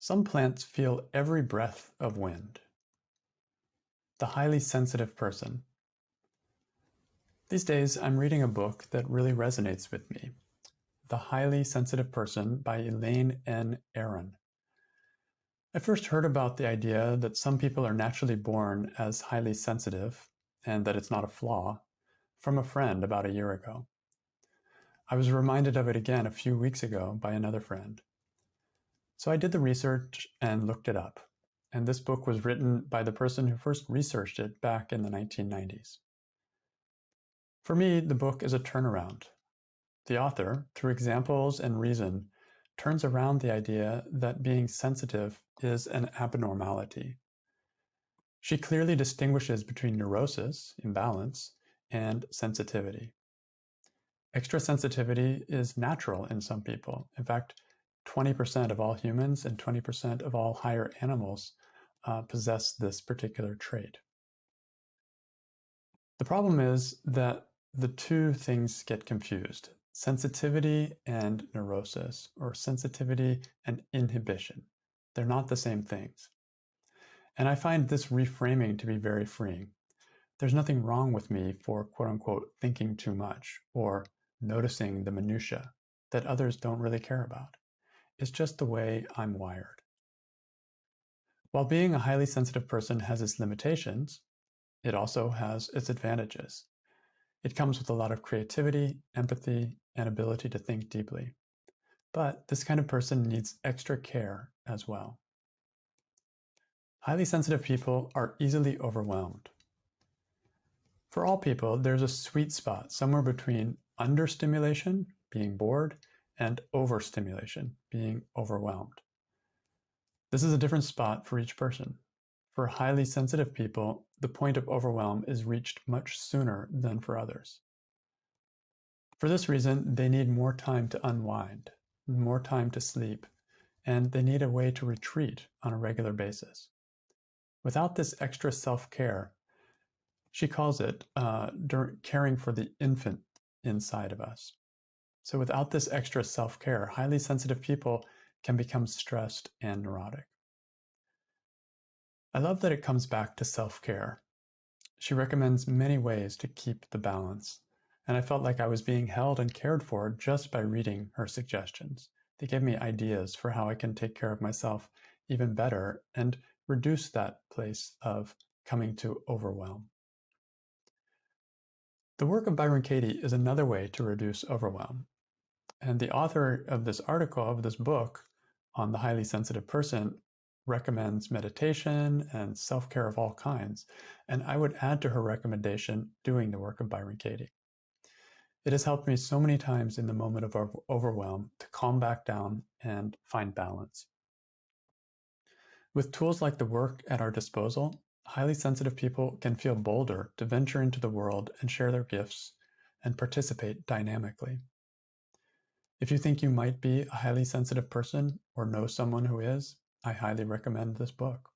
Some plants feel every breath of wind. The highly sensitive person. These days, I'm reading a book that really resonates with me. The Highly Sensitive Person by Elaine N. Aron. I first heard about the idea that some people are naturally born as highly sensitive and that it's not a flaw from a friend about a year ago. I was reminded of it again a few weeks ago by another friend. So I did the research and looked it up, and this book was written by the person who first researched it back in the 1990s. For me, the book is a turnaround. The author, through examples and reason, turns around the idea that being sensitive is an abnormality. She clearly distinguishes between neurosis, imbalance, and sensitivity. Extra sensitivity is natural in some people. In fact, 20% of all humans and 20% of all higher animals possess this particular trait. The problem is that the two things get confused: sensitivity and neurosis, or sensitivity and inhibition. They're not the same things. And I find this reframing to be very freeing. There's nothing wrong with me for quote unquote thinking too much or noticing the minutia that others don't really care about. It's just the way I'm wired. While being a highly sensitive person has its limitations, it also has its advantages. It comes with a lot of creativity, empathy, and ability to think deeply. But this kind of person needs extra care as well. Highly sensitive people are easily overwhelmed. For all people, there's a sweet spot somewhere between understimulation, being bored, and overstimulation, being overwhelmed. This is a different spot for each person. For highly sensitive people, the point of overwhelm is reached much sooner than for others. For this reason, they need more time to unwind, more time to sleep, and they need a way to retreat on a regular basis. Without this extra self-care, she calls it caring for the infant inside of us. So without this extra self-care, highly sensitive people can become stressed and neurotic. I love that it comes back to self-care. She recommends many ways to keep the balance, and I felt like I was being held and cared for just by reading her suggestions. They gave me ideas for how I can take care of myself even better and reduce that place of coming to overwhelm. The work of Byron Katie is another way to reduce overwhelm. And the author of this article, of this book on the highly sensitive person, recommends meditation and self-care of all kinds. And I would add to her recommendation doing the work of Byron Katie. It has helped me so many times in the moment of overwhelm to calm back down and find balance. With tools like the work at our disposal, highly sensitive people can feel bolder to venture into the world and share their gifts and participate dynamically. If you think you might be a highly sensitive person or know someone who is, I highly recommend this book.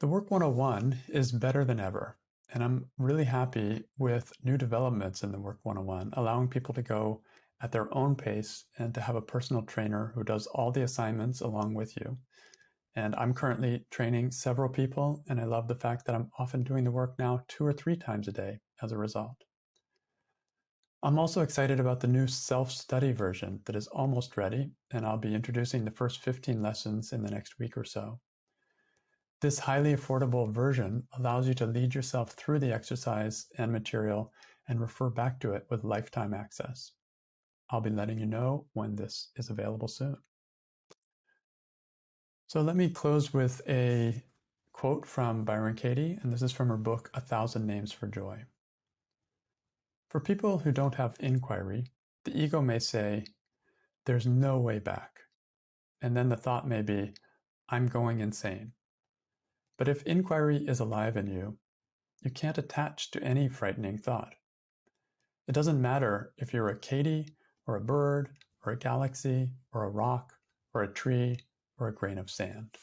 The Work 101 is better than ever, and I'm really happy with new developments in the Work 101, allowing people to go at their own pace and to have a personal trainer who does all the assignments along with you. And I'm currently training several people, and I love the fact that I'm often doing the work now 2 or 3 times a day as a result. I'm also excited about the new self-study version that is almost ready, and I'll be introducing the first 15 lessons in the next week or so. This highly affordable version allows you to lead yourself through the exercise and material and refer back to it with lifetime access. I'll be letting you know when this is available soon. So let me close with a quote from Byron Katie, and this is from her book, 1,000 Names for Joy. For people who don't have inquiry, the ego may say, "There's no way back." And then the thought may be, "I'm going insane." But if inquiry is alive in you, you can't attach to any frightening thought. It doesn't matter if you're a Katie, or a bird, or a galaxy, or a rock, or a tree, or a grain of sand.